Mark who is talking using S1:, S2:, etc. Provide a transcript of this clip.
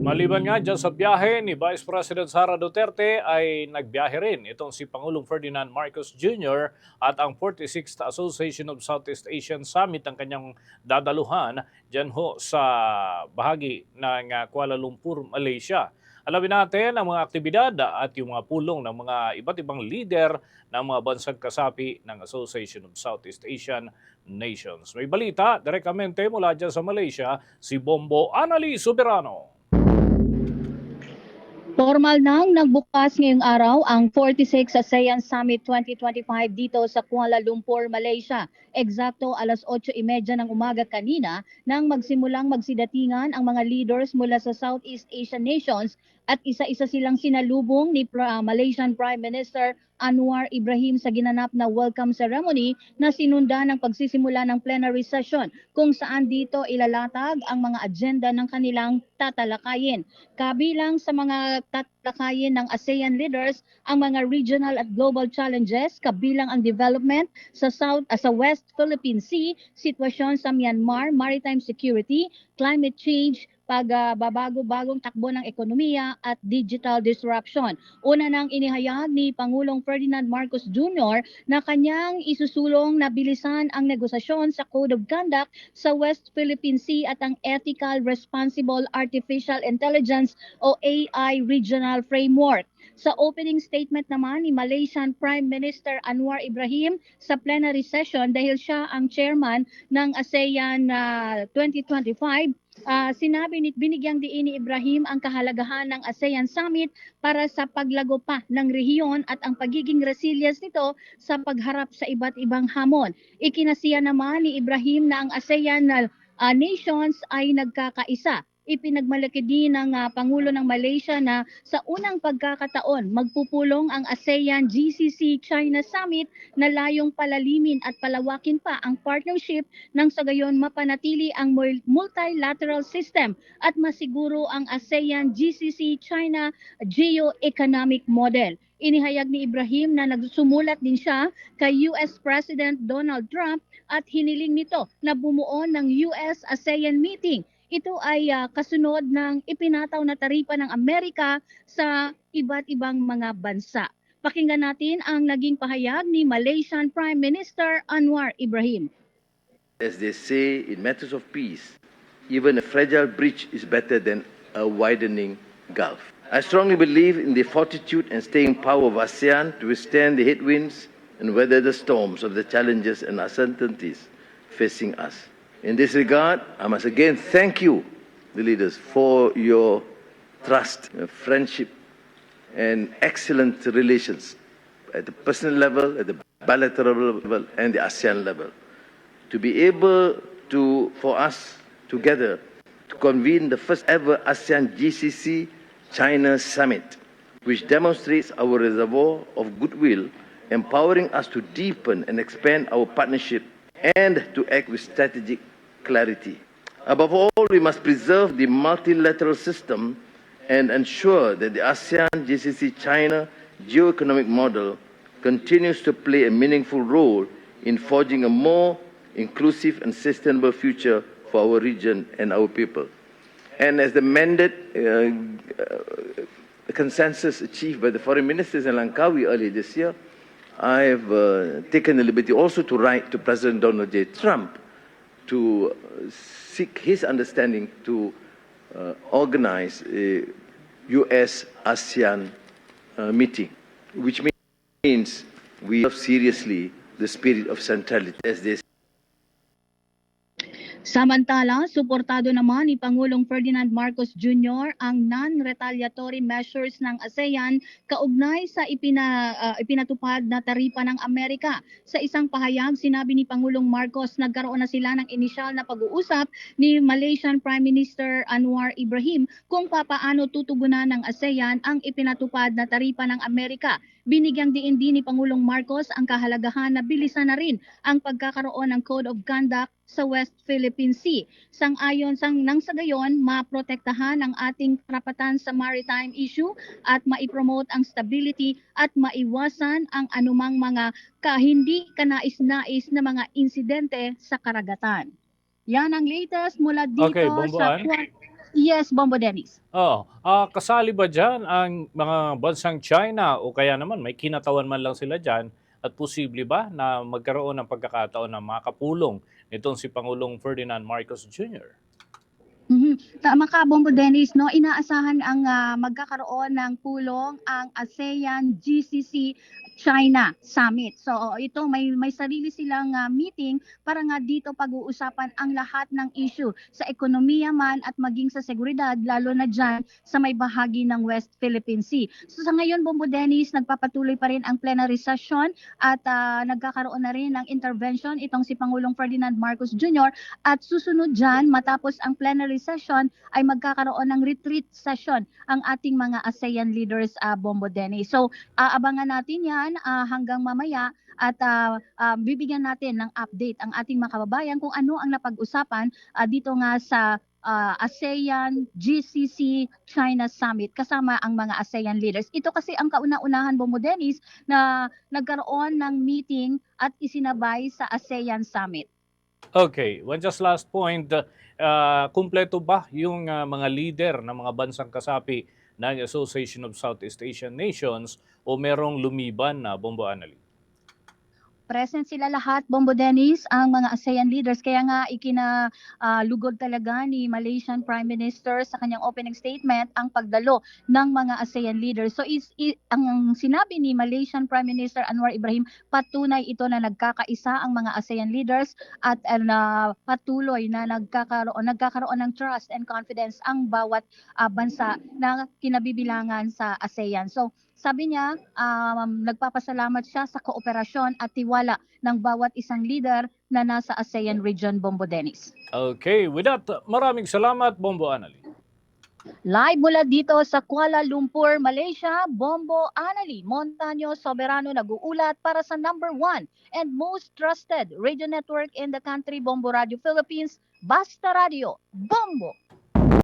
S1: Maliban nga dyan sa biyahe ni Vice President Sara Duterte ay nagbiyahe rin itong si Pangulong Ferdinand Marcos Jr. at ang 46th Association of Southeast Asian Summit ang kanyang dadaluhan dyan ho sa bahagi ng Kuala Lumpur, Malaysia. Alamin natin ang mga aktibidad at yung mga pulong ng mga iba't ibang leader ng mga bansang kasapi ng Association of Southeast Asian Nations. May balita direktamente mula dyan sa Malaysia, si Bombo Anali Soberano.
S2: Formal nang nagbukas ngayong araw ang 46 ASEAN Summit 2025 dito sa Kuala Lumpur, Malaysia. Eksakto alas 8:30 ng umaga kanina nang magsimulang magsidatingan ang mga leaders mula sa Southeast Asian nations at isa-isa silang sinalubong ni Malaysian Prime Minister Anwar Ibrahim sa ginanap na welcome ceremony na sinunda ng pagsisimula ng plenary session kung saan dito ilalatag ang mga agenda ng kanilang tatalakayin. Kabilang sa mga tatalakayin ng ASEAN leaders ang mga regional at global challenges, kabilang ang development sa West Philippine Sea, sitwasyon sa Myanmar, maritime security, climate change, pagbabago-bagong takbo ng ekonomiya at digital disruption. Una nang inihayag ni Pangulong Ferdinand Marcos Jr. na kanyang isusulong na bilisan ang negosasyon sa Code of Conduct sa West Philippine Sea at ang Ethical Responsible Artificial Intelligence o AI Regional Framework. Sa opening statement naman ni Malaysian Prime Minister Anwar Ibrahim sa plenary session dahil siya ang chairman ng ASEAN 2025, binigyang diin ni Ibrahim ang kahalagahan ng ASEAN Summit para sa paglago pa ng rehiyon at ang pagiging resilience nito sa pagharap sa iba't ibang hamon. Ikinasiya naman ni Ibrahim na ang ASEAN nations ay nagkakaisa. Ipinagmalaki din ng Pangulo ng Malaysia na sa unang pagkakataon magpupulong ang ASEAN GCC China Summit na layong palalimin at palawakin pa ang partnership nang sa gayon mapanatili ang multilateral system at masiguro ang ASEAN GCC China geo-economic model. Inihayag ni Ibrahim na nagsumulat din siya kay US President Donald Trump at hiniling nito na bumuo ng US-ASEAN meeting. Ito ay kasunod ng ipinataw na taripa ng Amerika sa iba't ibang mga bansa. Pakinggan natin ang naging pahayag ni Malaysian Prime Minister Anwar Ibrahim.
S3: As they say, in matters of peace, even a fragile breach is better than a widening gulf. I strongly believe in the fortitude and staying power of ASEAN to withstand the headwinds and weather the storms of the challenges and uncertainties facing us. In this regard, I must again thank you, the leaders, for your trust, friendship, and excellent relations at the personal level, at the bilateral level, and the ASEAN level. To be able to, for us together, to convene the first ever ASEAN GCC China Summit, which demonstrates our reservoir of goodwill, empowering us to deepen and expand our partnership and to act with strategic clarity. Above all, we must preserve the multilateral system and ensure that the ASEAN GCC China geo-economic model continues to play a meaningful role in forging a more inclusive and sustainable future for our region and our people. And as the mandate consensus achieved by the foreign ministers in Langkawi earlier this year, I have taken the liberty also to write to President Donald J. Trump to seek his understanding to organize a US-ASEAN meeting, which means we have seriously the spirit of centrality as they.
S2: Samantala, suportado naman ni Pangulong Ferdinand Marcos Jr. ang non-retaliatory measures ng ASEAN kaugnay sa ipinatupad na taripa ng Amerika. Sa isang pahayag, sinabi ni Pangulong Marcos nagkaroon na sila ng inisyal na pag-uusap ni Malaysian Prime Minister Anwar Ibrahim kung papaano tutugunan ng ASEAN ang ipinatupad na taripa ng Amerika. Binigyang diin din ni Pangulong Marcos ang kahalagahan na bilisan na rin ang pagkakaroon ng Code of Conduct sa West Philippine Sea. Sang-ayon nang sa gayon, maprotektahan ang ating karapatan sa maritime issue at maipromote ang stability at maiwasan ang anumang mga hindi kanais-nais na mga insidente sa karagatan. Yan ang latest mula dito
S1: Okay,
S2: sa
S1: Bomboan.
S2: Yes, Bombo Dennis.
S1: Kasali ba diyan ang mga bansang China o kaya naman may kinatawan man lang sila diyan at posible ba na magkaroon ng pagkakataon na makapulong nitong si Pangulong Ferdinand Marcos Jr.?
S2: Tama ka, Bombo Dennis, no? Inaasahan ang magkakaroon ng pulong ang ASEAN GCC China Summit. So ito may sarili silang meeting para nga dito pag-uusapan ang lahat ng issue sa ekonomiya man at maging sa seguridad, lalo na dyan sa may bahagi ng West Philippine Sea. So sa ngayon, Bombo Dennis, nagpapatuloy pa rin ang plenary session at nagkakaroon na rin ng intervention itong si Pangulong Ferdinand Marcos Jr. At susunod dyan, matapos ang plenary session, ay magkakaroon ng retreat session ang ating mga ASEAN leaders, Bombo Dennis. So aabangan natin yan hanggang mamaya at bibigyan natin ng update ang ating mga kababayan kung ano ang napag-usapan dito nga sa ASEAN GCC China Summit kasama ang mga ASEAN leaders. Ito kasi ang kauna-unahan, Bombo Dennis, na nagkaroon ng meeting at isinabay sa ASEAN Summit.
S1: Okay, one just last point. Kumpleto ba yung mga leader ng mga bansang kasapi ng Association of Southeast Asian Nations o merong lumiban na Bombo Anali?
S2: Present sila lahat, Bombo Dennis, ang mga ASEAN leaders. Kaya nga ikinalugod talaga ni Malaysian Prime Minister sa kanyang opening statement ang pagdalo ng mga ASEAN leaders. So ang sinabi ni Malaysian Prime Minister Anwar Ibrahim, patunay ito na nagkakaisa ang mga ASEAN leaders at patuloy na nagkakaroon ng trust and confidence ang bawat bansa na kinabibilangan sa ASEAN. So sabi niya, nagpapasalamat siya sa kooperasyon at tiwala ng bawat isang leader na nasa ASEAN region, Bombo Dennis.
S1: Okay, with that, maraming salamat, Bombo Anali.
S2: Live mula dito sa Kuala Lumpur, Malaysia, Bombo Anali Montaño Soberano nag-uulat para sa #1 and most trusted radio network in the country, Bombo Radio Philippines, Basta Radio, Bombo